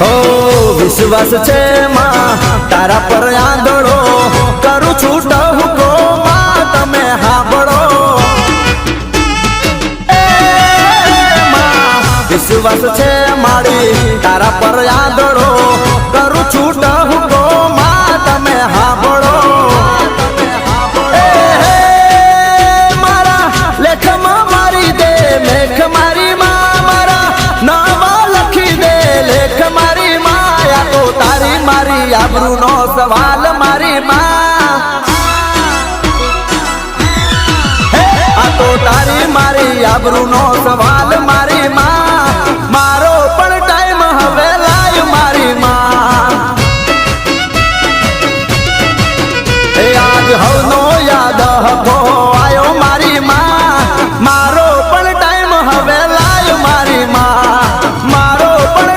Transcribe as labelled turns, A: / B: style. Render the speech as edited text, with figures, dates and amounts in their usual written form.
A: ઓ વિશ્વાસ છે માં તારા પર આંધળો કરું છું ટહુકો માં તમે હાંભળો વિશ્વાસ છે મારી તારા પર આંધળો કરું છું ટહુકો માં તમે હાંભળો મારા લેખમાં મારી દે મેઘ મારી માં મારા નાવા લખી દે લેખ મારી માં તો તારી મારી આબરૂનો સવાલ મારી માં આ તો તારી મારી આબરૂનો સવાલ